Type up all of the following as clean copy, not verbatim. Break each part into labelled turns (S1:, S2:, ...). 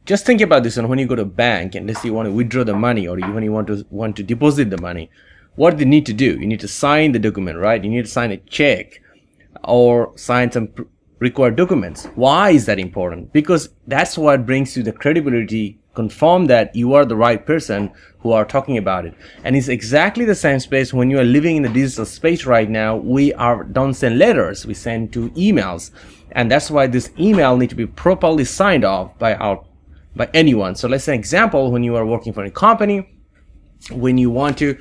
S1: just think about this. And when you go to a bank and let's say you want to withdraw the money, or even you want to deposit the money, what do you need to do? You need to sign the document, right? You need to sign a check or sign some required documents. Why is that important? Because that's what brings you the credibility, confirm that you are the right person who are talking about it. And it's exactly the same space when you are living in the digital space right now. Don't send letters, we send to emails. And that's why this email need to be properly signed off by anyone. So let's say example, when you are working for a company, when you want to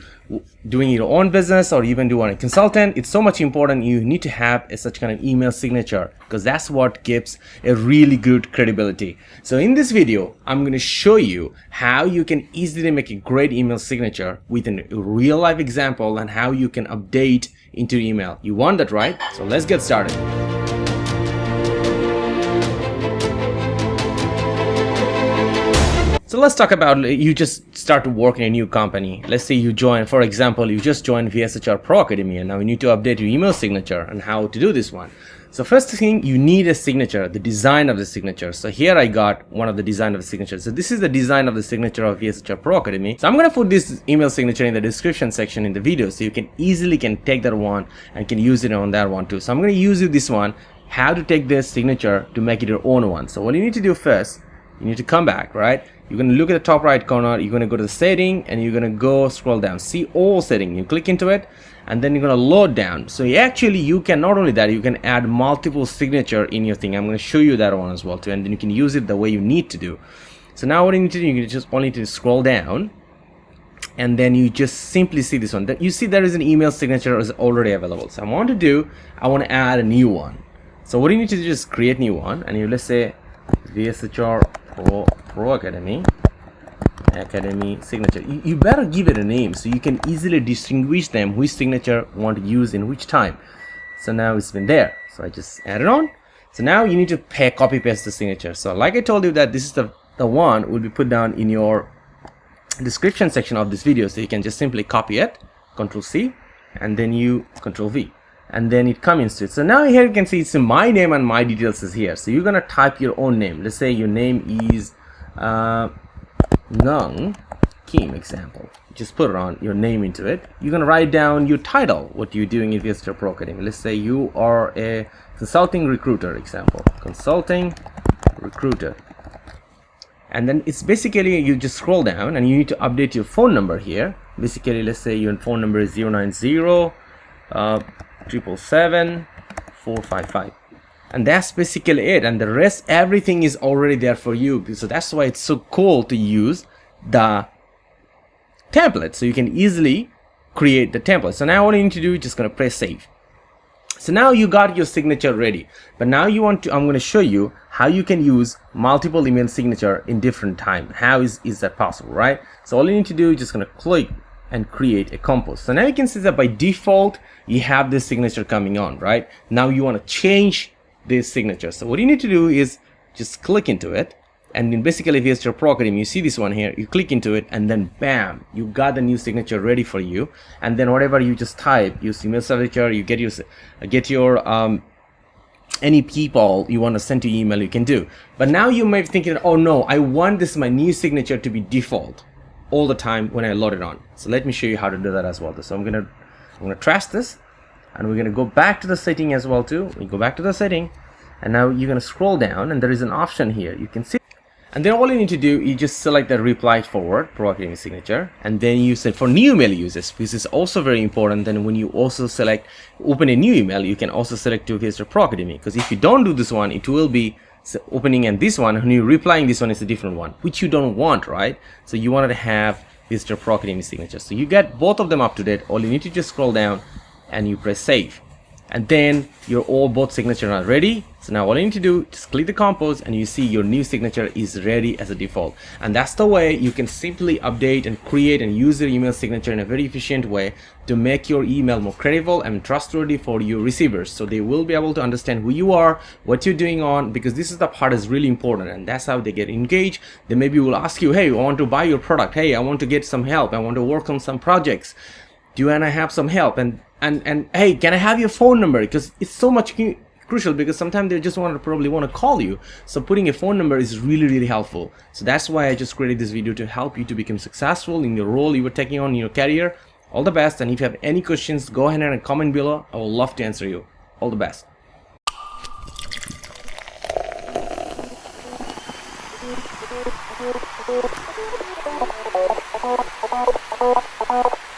S1: doing your own business or even do on a consultant, it's so much important you need to have such kind of email signature, because that's what gives a really good credibility. So in this video, I'm going to show you how you can easily make a great email signature with a real life example and how you can update into email. You want that, right? So let's get started. So let's talk about, you just start to work in a new company. Let's say you join, for example, you just joined VSHR Pro Academy, and now you need to update your email signature and how to do this one. So first thing, you need a signature, the design of the signature. So here I got one of the design of the signature. So this is the design of the signature of VSHR Pro Academy. So I'm going to put this email signature in the description section in the video, so you can easily take that one and can use it on that one too. So I'm going to use this one, how to take this signature to make it your own one. So what you need to do first, you need to come back, right? You're going to look at the top right corner, you're going to go to the setting, and you're going to go scroll down, see all setting. You click into it, and then you're going to load down. So you can, not only that, you can add multiple signature in your thing. I'm going to show you that one as well too, and then you can use it the way you need to do. So now what you need to do, you just only need to scroll down, and then you just simply see this one. You see there is an email signature is already available. So I want to add a new one. So what you need to do is just create new one, and let's say VSHR Pro Academy signature. You better give it a name so you can easily distinguish them, which signature you want to use in which time. So now it's been there, so I just add it on. So now you need to copy paste the signature. So like I told you that this is the one will be put down in your description section of this video, so you can just simply copy it, Control C, and then you Control V, and then it comes into it. So now here you can see it's my name and my details is here. So you're gonna type your own name. Let's say your name is Nung Kim, example. Just put it on your name into it. You're gonna write down your title, what you're doing in VSHR Pro Academy. Let's say you are a consulting recruiter, example, consulting recruiter. And then it's basically, you just scroll down and you need to update your phone number here. Basically, let's say your phone number is 090 777 455, and that's basically it. And the rest, everything is already there for you. So that's why it's so cool to use the template, so you can easily create the template. So now what you need to do is just gonna press save. So now you got your signature ready, but now I'm going to show you how you can use multiple email signature in different time. How is that possible, right? So all you need to do is just going to click and create a compose. So now you can see that by default you have this signature coming on, right? Now you want to change this signature. So what you need to do is just click into it, and then basically VSHR Pro Academy, you see this one here, you click into it, and then bam, you got the new signature ready for you. And then whatever you just type, use email signature, you get your any people you want to send to email, you can do. But now you might be thinking, oh no, I want this my new signature to be default all the time when I load it on. So let me show you how to do that as well. So I'm gonna trash this, and we're gonna go back to the setting as well too. We go back to the setting, and now you're gonna scroll down, and there is an option here. You can see. And then all you need to do, you just select the reply forward Pro Academy signature, and then you set for new email users. This is also very important. Then when you also select open a new email, you can also select to VSHR Pro Academy, because if you don't do this one, it will be opening, and this one, when you're replying, this one is a different one, which you don't want, right? So you wanted to have VSHR Pro Academy signature. So you get both of them up to date. All you need to just scroll down and you press save, and then both signatures are ready. So now all you need to do, just click the compose, and you see your new signature is ready as a default. And that's the way you can simply update and create and use your email signature in a very efficient way to make your email more credible and trustworthy for your receivers. So they will be able to understand who you are, what you're doing on, because this is the part is really important, and that's how they get engaged. They maybe will ask you, hey, I want to buy your product. Hey, I want to get some help. I want to work on some projects. Do you want to have some help? And hey, can I have your phone number? Because it's so much crucial because sometimes they just probably want to call you. So putting a phone number is really, really helpful. So that's why I just created this video to help you to become successful in the role you were taking on in your career. All the best. And if you have any questions, go ahead and comment below. I will love to answer you. All the best.
S2: Thank you.